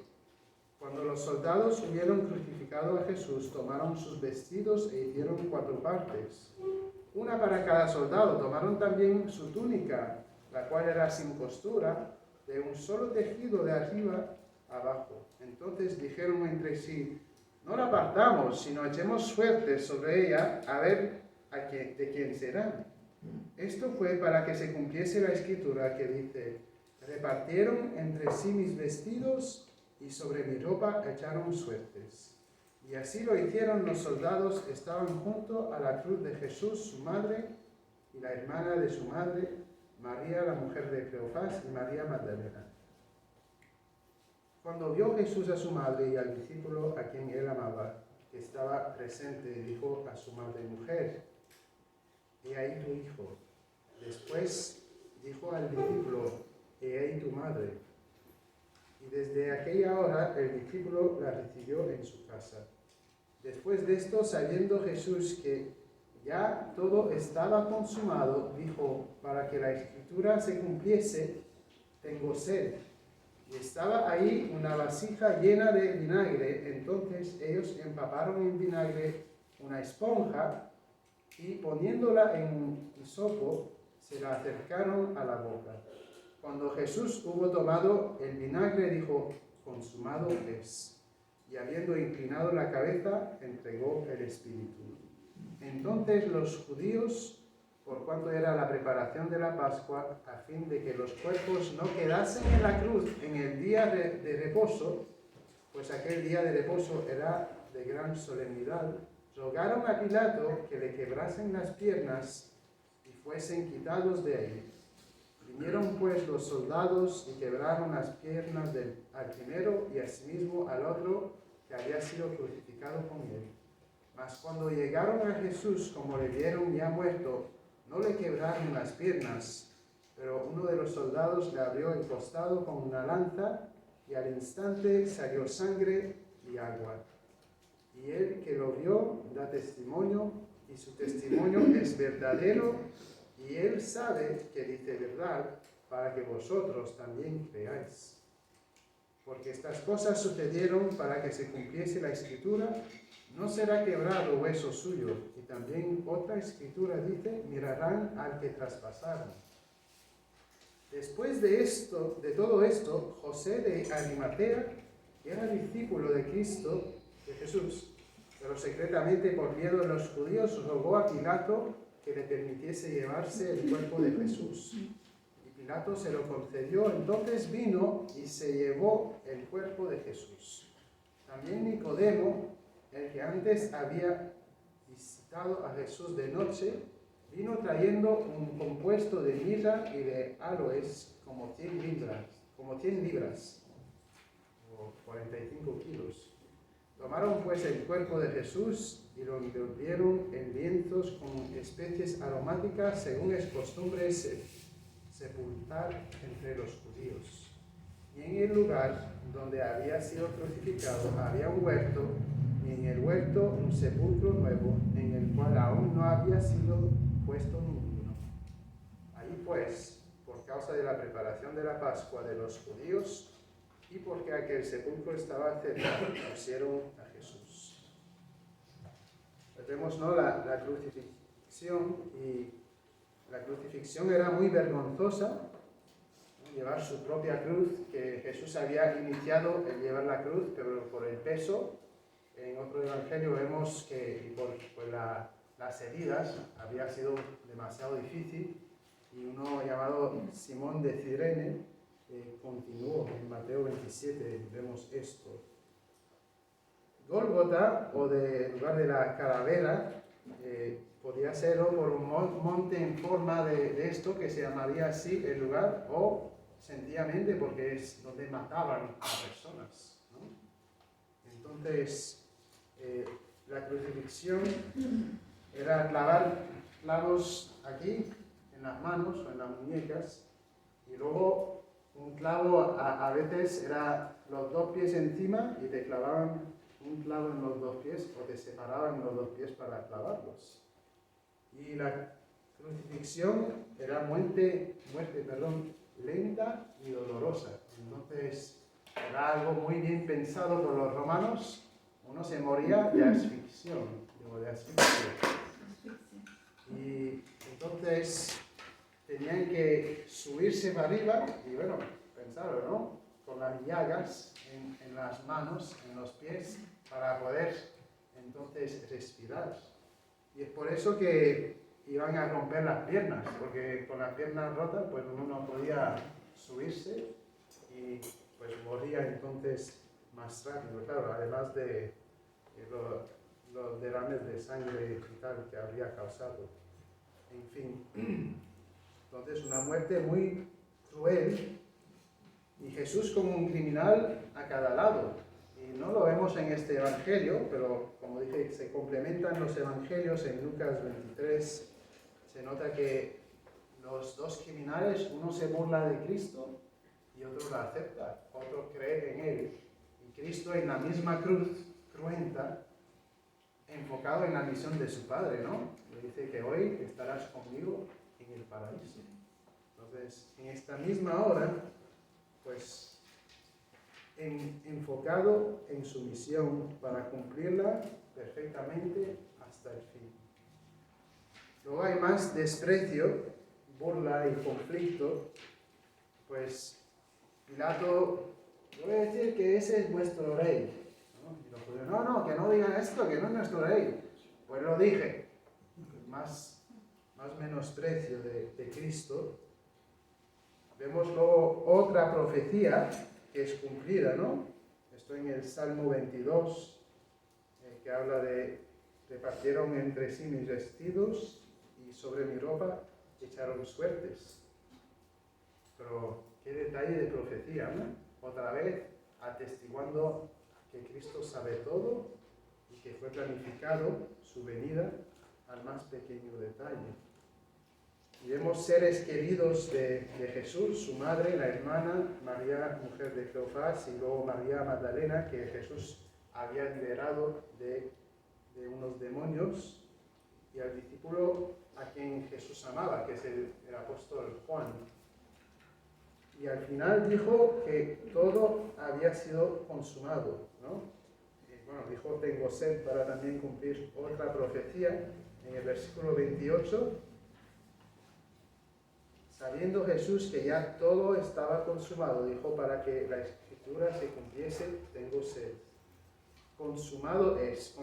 Cuando los soldados hubieron crucificado a Jesús, tomaron sus vestidos e hicieron 4 partes, una para cada soldado. Tomaron también su túnica, la cual era sin costura, de un solo tejido de arriba abajo. Entonces dijeron entre sí: no la partamos, sino echemos suertes sobre ella, a ver de quién será. Esto fue para que se cumpliese la escritura que dice: repartieron entre sí mis vestidos y sobre mi ropa echaron suertes. Y así lo hicieron. Los soldados estaban junto a la cruz de Jesús, su madre, y la hermana de su madre, María, la mujer de Cleofás, y María Magdalena. Cuando vio Jesús a su madre y al discípulo a quien él amaba, que estaba presente, dijo a su madre: mujer, he ahí tu hijo. Después dijo al discípulo: he ahí tu madre. Y desde aquella hora el discípulo la recibió en su casa. Después de esto, sabiendo Jesús que ya todo estaba consumado, dijo: para que la escritura se cumpliese, tengo sed. Y estaba ahí una vasija llena de vinagre. Entonces ellos empaparon en vinagre una esponja y poniéndola en un hisopo, se la acercaron a la boca. Cuando Jesús hubo tomado el vinagre, dijo: consumado es. Y habiendo inclinado la cabeza, entregó el espíritu. Entonces los judíos, por cuanto era la preparación de la Pascua, a fin de que los cuerpos no quedasen en la cruz en el día de reposo, pues aquel día de reposo era de gran solemnidad, rogaron a Pilato que le quebrasen las piernas y fuesen quitados de ahí. Vinieron pues los soldados y quebraron las piernas al primero y asimismo al otro que había sido crucificado con él. Mas cuando llegaron a Jesús, como le vieron ya muerto, no le quebraron las piernas, pero uno de los soldados le abrió el costado con una lanza y al instante salió sangre y agua. Y él que lo vio da testimonio, y su testimonio es verdadero, y él sabe que dice verdad, para que vosotros también creáis. Porque estas cosas sucedieron para que se cumpliese la escritura: no será quebrado hueso suyo. Y también otra escritura dice: mirarán al que traspasaron. Después de todo esto, José de Arimatea, que era discípulo de Cristo, de Jesús, pero secretamente por miedo de los judíos, rogó a Pilato que le permitiese llevarse el cuerpo de Jesús. Y Pilato se lo concedió. Entonces vino y se llevó el cuerpo de Jesús. También Nicodemo, el que antes había visitado a Jesús de noche, vino trayendo un compuesto de mirra y de aloes como 100 libras, o 45 kilos. Tomaron pues el cuerpo de Jesús y lo envolvieron en lienzos con especies aromáticas, según es costumbre sepultar entre los judíos. Y en el lugar donde había sido crucificado había un huerto, y en el huerto un sepulcro nuevo, en el cual aún no había sido puesto ninguno. Ahí pues, por causa de la preparación de la Pascua de los judíos, y porque aquel sepulcro estaba cerca, pusieron a Jesús. Pues vemos, ¿no?, la crucifixión, y la crucifixión era muy vergonzosa, ¿no? Llevar su propia cruz, que Jesús había iniciado el llevar la cruz, pero por el peso. En otro evangelio vemos que por las heridas había sido demasiado difícil, y uno llamado Simón de Cirene continuó. En Mateo 27 vemos esto. Gólgota, o de lugar de la calavera, podía ser por un monte en forma de esto, que se llamaría así el lugar, o sencillamente porque es donde mataban a personas, ¿no? Entonces, la crucifixión era clavar clavos aquí, en las manos o en las muñecas, y luego un clavo a veces era los dos pies encima, y te clavaban un clavo en los dos pies, o te separaban los dos pies para clavarlos. Y la crucifixión era muerte, lenta y dolorosa. Entonces, era algo muy bien pensado por los romanos. Uno se moría de asfixia. Y entonces tenían que subirse para arriba y, bueno, pensarlo, ¿no?, con las llagas en las manos, en los pies, para poder entonces respirar. Y es por eso que iban a romper las piernas, porque con las piernas rotas pues uno no podía subirse, y pues moría entonces más rápido, claro, además de los derrames de sangre y tal que habría causado. En fin, entonces una muerte muy cruel, y Jesús como un criminal a cada lado. Y no lo vemos en este evangelio, pero como dije, se complementan los evangelios. En Lucas 23 se nota que los dos criminales, uno se burla de Cristo y otro lo acepta, otro cree en él. Y Cristo en la misma cruz cruenta, enfocado en la misión de su Padre, ¿no? Le dice que hoy estarás conmigo en el paraíso. Entonces, en esta misma hora, pues, enfocado en su misión para cumplirla perfectamente hasta el fin. Luego hay más desprecio, burla y conflicto. Pues Pilato, yo voy a decir que ese es vuestro rey, ¿no? Y los judíos, no, que no digan esto, que no es nuestro rey. Pues lo dije. Más menosprecio de Cristo. Vemos luego otra profecía que es cumplida, ¿no? Esto en el Salmo 22, que habla de: repartieron entre sí mis vestidos, y sobre mi ropa echaron suertes. Pero qué detalle de profecía, ¿no? Otra vez atestiguando que Cristo sabe todo, y que fue planificado su venida al más pequeño detalle. Y vemos seres queridos de Jesús, su madre, la hermana María, mujer de Cleofás, y luego María Magdalena, que Jesús había liberado de unos demonios, y al discípulo a quien Jesús amaba, que es el apóstol Juan. Y al final dijo que todo había sido consumado, ¿no? Bueno, dijo: tengo sed, para también cumplir otra profecía en el versículo 28. Sabiendo Jesús que ya todo estaba consumado, dijo: para que la escritura se cumpliese, tengo sed. Consumado es,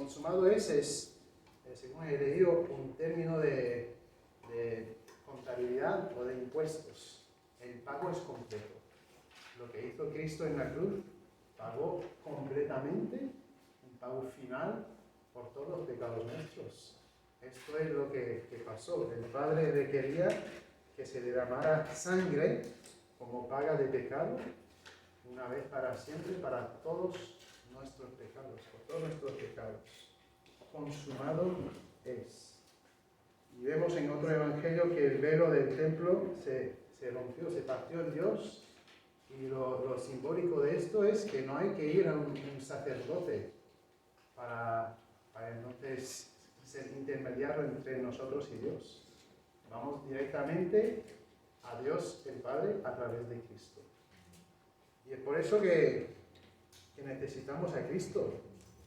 según he leído, un término de contabilidad o de impuestos. El pago es completo. Lo que hizo Cristo en la cruz, pagó completamente, un pago final por todos los pecados nuestros. Esto es lo que pasó. El Padre requería que se derramara sangre como paga de pecado, una vez para siempre, para todos nuestros pecados, por todos nuestros pecados. Consumado es. Y vemos en otro evangelio que el velo del templo se rompió, se partió en Dios, Y lo simbólico de esto es que no hay que ir a un sacerdote para entonces ser intermediario entre nosotros y Dios. Vamos directamente a Dios el Padre a través de Cristo. Y es por eso que necesitamos a Cristo.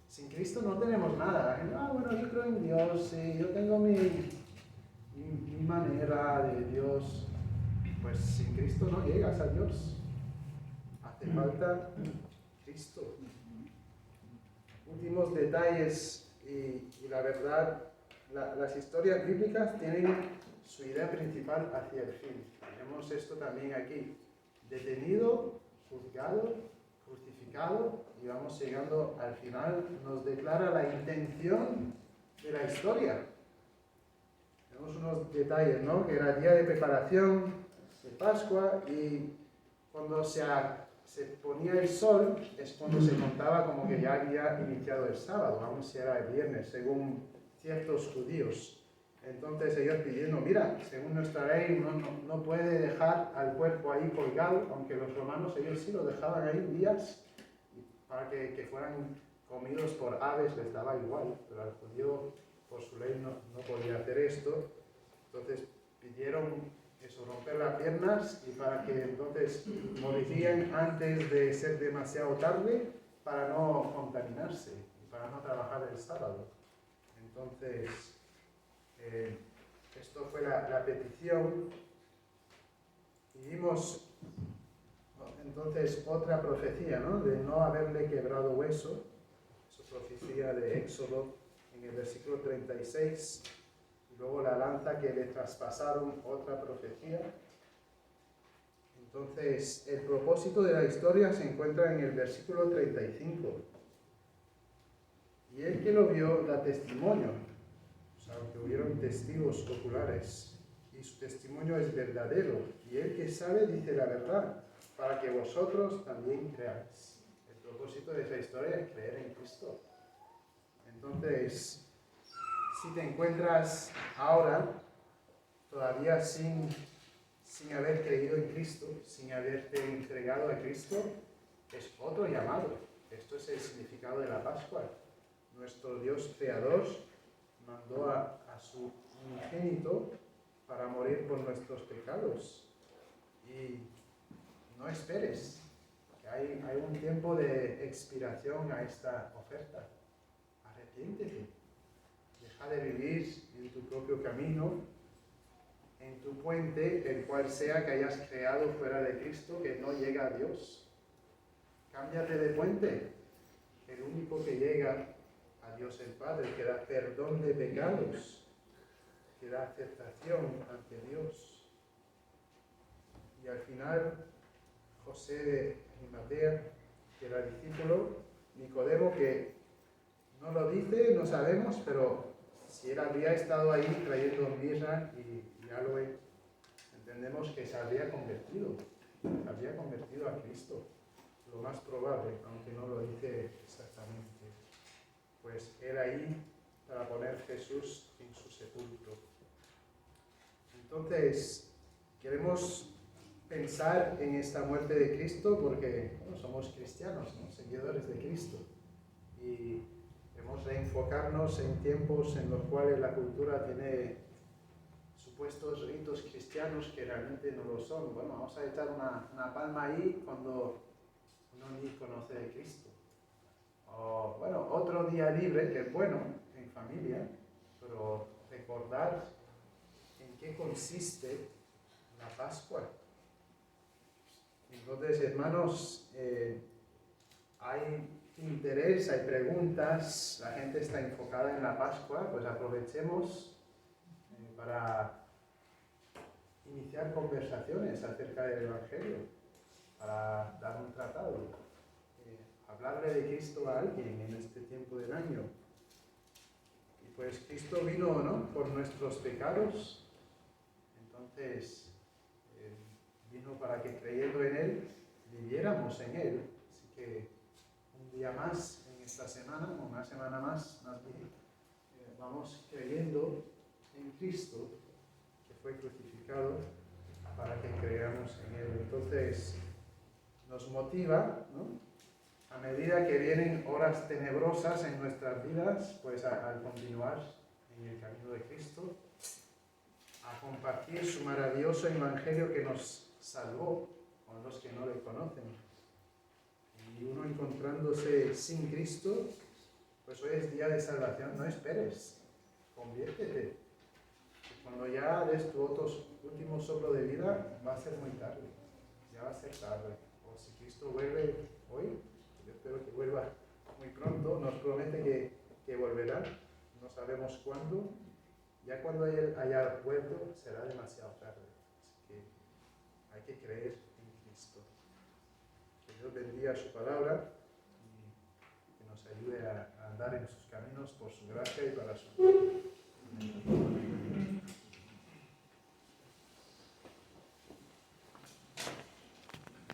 Sin Cristo no tenemos nada. La gente, bueno, yo creo en Dios, sí, yo tengo mi manera de Dios. Pues sin Cristo no llegas a Dios. Hace falta Cristo. Últimos detalles y la verdad, las historias bíblicas tienen su idea principal hacia el fin. Tenemos esto también aquí. Detenido, juzgado, crucificado, y vamos llegando al final, nos declara la intención de la historia. Tenemos unos detalles, ¿no? Que era el día de preparación de Pascua, y cuando se ponía el sol es cuando se contaba como que ya había iniciado el sábado, vamos, si era el viernes, según ciertos judíos. Entonces ellos pidiendo, mira, según nuestra ley no puede dejar al cuerpo ahí colgado, aunque los romanos ellos sí lo dejaban ahí días para que fueran comidos por aves, les daba igual, pero al judío por su ley no podía hacer esto. Entonces pidieron eso, romper las piernas, y para que entonces morirían antes de ser demasiado tarde, para no contaminarse y para no trabajar el sábado. Entonces esto fue la petición. Y vimos entonces otra profecía, ¿no? De no haberle quebrado hueso. Esa profecía de Éxodo en el versículo 36. Y luego la lanza que le traspasaron, otra profecía. Entonces el propósito de la historia se encuentra en el versículo 35. Y el que lo vio da testimonio. O sea, que hubieron testigos oculares. Y su testimonio es verdadero. Y el que sabe dice la verdad, para que vosotros también creáis. El propósito de esa historia es creer en Cristo. Entonces, si te encuentras ahora todavía sin haber creído en Cristo, sin haberte entregado a Cristo, es otro llamado. Esto es el significado de la Pascua. Nuestro Dios creador mandó a su unigénito para morir por nuestros pecados. Y no esperes, que hay un tiempo de expiración a esta oferta. Arrepiéntete. Deja de vivir en tu propio camino, en tu puente, el cual sea que hayas creado fuera de Cristo, que no llega a Dios. Cámbiate de puente, el único que llega a Dios el Padre, que da perdón de pecados, que da aceptación ante Dios. Y al final, José de Arimatea, que era discípulo, Nicodemo, que no lo dice, no sabemos, pero si él habría estado ahí trayendo mirra y aloe, entendemos que se habría convertido a Cristo, lo más probable, aunque no lo dice exactamente. Pues era ahí para poner Jesús en su sepulcro. Entonces, queremos pensar en esta muerte de Cristo porque somos cristianos, ¿no? Seguidores de Cristo. Y queremos reenfocarnos en tiempos en los cuales la cultura tiene supuestos ritos cristianos que realmente no lo son. Bueno, vamos a echar una palma ahí cuando uno ni conoce de Cristo. O, bueno, otro día libre, que es bueno, en familia, pero recordar en qué consiste la Pascua. Entonces, hermanos, hay interés, hay preguntas, la gente está enfocada en la Pascua, pues aprovechemos para iniciar conversaciones acerca del Evangelio, para dar un tratado, hablarle de Cristo a alguien en este tiempo del año. Y pues Cristo vino, ¿no?, por nuestros pecados, entonces vino para que creyendo en Él, viviéramos en Él. Así que un día más en esta semana, o una semana más bien, vamos creyendo en Cristo, que fue crucificado, para que creamos en Él. Entonces, nos motiva, ¿no? A medida que vienen horas tenebrosas en nuestras vidas, pues al continuar en el camino de Cristo, a compartir su maravilloso evangelio que nos salvó con los que no le conocen. Y uno encontrándose sin Cristo, pues hoy es día de salvación, no esperes, conviértete. Cuando ya des tu último soplo de vida, va a ser muy tarde, ya va a ser tarde. O si Cristo vuelve hoy, yo espero que vuelva muy pronto, nos promete que volverá, no sabemos cuándo. Ya cuando Él haya vuelto, será demasiado tarde. Así que hay que creer en Cristo. Que Dios bendiga su palabra y que nos ayude a andar en sus caminos por su gracia y para su gloria.